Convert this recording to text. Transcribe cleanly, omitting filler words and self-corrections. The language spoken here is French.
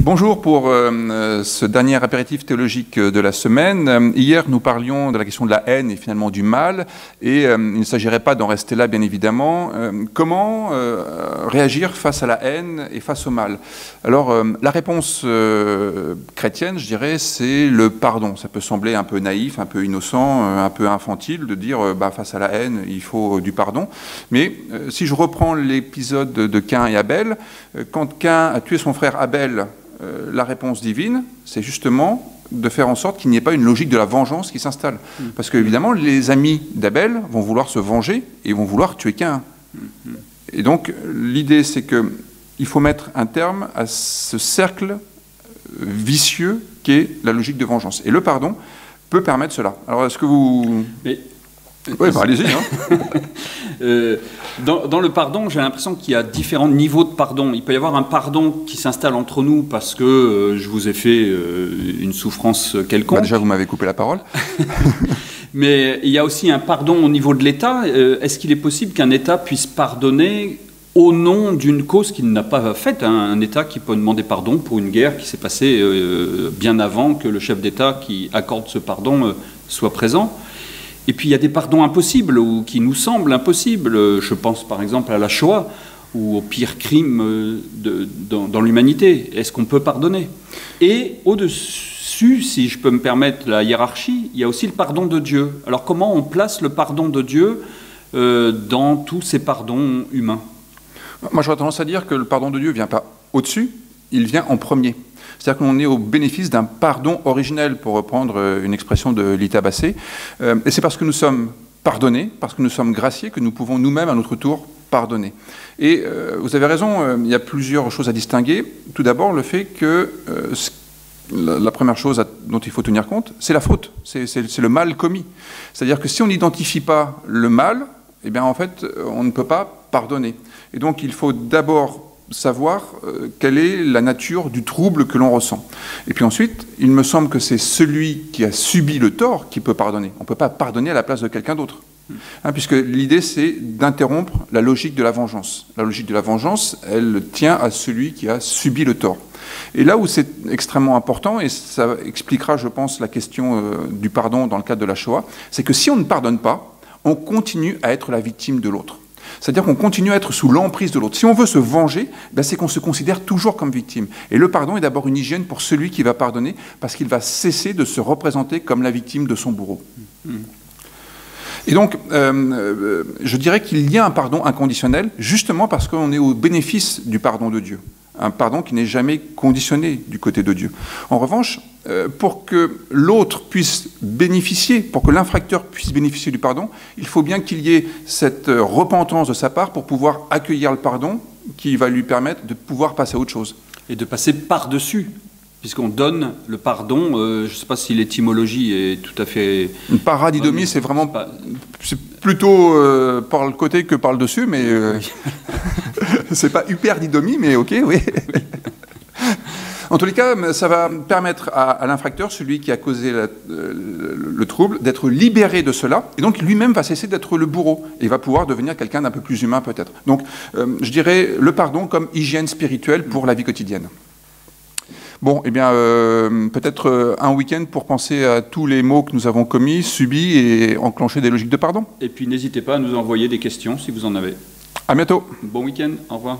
Bonjour pour ce dernier apéritif théologique de la semaine. Hier, nous parlions de la question de la haine et finalement du mal, et il ne s'agirait pas d'en rester là, bien évidemment. Comment réagir face à la haine et face au mal? Alors, la réponse chrétienne, je dirais, c'est le pardon. Ça peut sembler un peu naïf, un peu innocent, un peu infantile de dire face à la haine, il faut du pardon. Mais si je reprends l'épisode de Caïn et Abel, quand Caïn a tué son frère Abel, la réponse divine, c'est justement de faire en sorte qu'il n'y ait pas une logique de la vengeance qui s'installe. Parce qu'évidemment, les amis d'Abel vont vouloir se venger et vont vouloir tuer Caïn. Et donc, l'idée, c'est qu'il faut mettre un terme à ce cercle vicieux qu'est la logique de vengeance. Et le pardon peut permettre cela. Alors, est-ce que vous... Oui, allez-y. Dans le pardon, j'ai l'impression qu'il y a différents niveaux de pardon. Il peut y avoir un pardon qui s'installe entre nous parce que je vous ai fait une souffrance quelconque. Déjà, vous m'avez coupé la parole. Mais il y a aussi un pardon au niveau de l'État. Est-ce qu'il est possible qu'un État puisse pardonner au nom d'une cause qu'il n'a pas faite? Un État qui peut demander pardon pour une guerre qui s'est passée bien avant que le chef d'État qui accorde ce pardon soit présent. Et puis il y a des pardons impossibles ou qui nous semblent impossibles. Je pense par exemple à la Shoah ou au pire crime dans l'humanité. Est-ce qu'on peut pardonner? Et au-dessus, si je peux me permettre la hiérarchie, il y a aussi le pardon de Dieu. Alors comment on place le pardon de Dieu dans tous ces pardons humains? Moi j'aurais tendance à dire que le pardon de Dieu ne vient pas au-dessus, il vient en premier. C'est-à-dire qu'on est au bénéfice d'un pardon originel, pour reprendre une expression de Lita Bassé. Et c'est parce que nous sommes pardonnés, parce que nous sommes graciés, que nous pouvons nous-mêmes, à notre tour, pardonner. Et vous avez raison, il y a plusieurs choses à distinguer. Tout d'abord, le fait que la première chose dont il faut tenir compte, c'est la faute, c'est le mal commis. C'est-à-dire que si on n'identifie pas le mal, eh bien, en fait, on ne peut pas pardonner. Et donc, il faut d'abord savoir quelle est la nature du trouble que l'on ressent. Et puis ensuite, il me semble que c'est celui qui a subi le tort qui peut pardonner. On ne peut pas pardonner à la place de quelqu'un d'autre. Puisque l'idée, c'est d'interrompre la logique de la vengeance. La logique de la vengeance, elle tient à celui qui a subi le tort. Et là où c'est extrêmement important, et ça expliquera, je pense, la question du pardon dans le cadre de la Shoah, c'est que si on ne pardonne pas, on continue à être la victime de l'autre. C'est-à-dire qu'on continue à être sous l'emprise de l'autre. Si on veut se venger, c'est qu'on se considère toujours comme victime. Et le pardon est d'abord une hygiène pour celui qui va pardonner, parce qu'il va cesser de se représenter comme la victime de son bourreau. Et donc, je dirais qu'il y a un pardon inconditionnel, justement parce qu'on est au bénéfice du pardon de Dieu. Un pardon qui n'est jamais conditionné du côté de Dieu. En revanche, pour que l'autre puisse bénéficier, pour que l'infracteur puisse bénéficier du pardon, il faut bien qu'il y ait cette repentance de sa part pour pouvoir accueillir le pardon qui va lui permettre de pouvoir passer à autre chose. Et de passer par-dessus, puisqu'on donne le pardon, je ne sais pas si l'étymologie est tout à fait... Une paradidomie, c'est vraiment... C'est plutôt par le côté que par le dessus, mais... c'est pas hyperdidomie, mais ok, oui. En tous les cas, ça va permettre à l'infracteur, celui qui a causé le trouble, d'être libéré de cela, et donc lui-même va cesser d'être le bourreau, et va pouvoir devenir quelqu'un d'un peu plus humain peut-être. Donc, je dirais le pardon comme hygiène spirituelle pour la vie quotidienne. Bon, eh bien, peut-être un week-end pour penser à tous les maux que nous avons commis, subis, et enclencher des logiques de pardon. Et puis n'hésitez pas à nous envoyer des questions si vous en avez. À bientôt. Bon week-end, au revoir.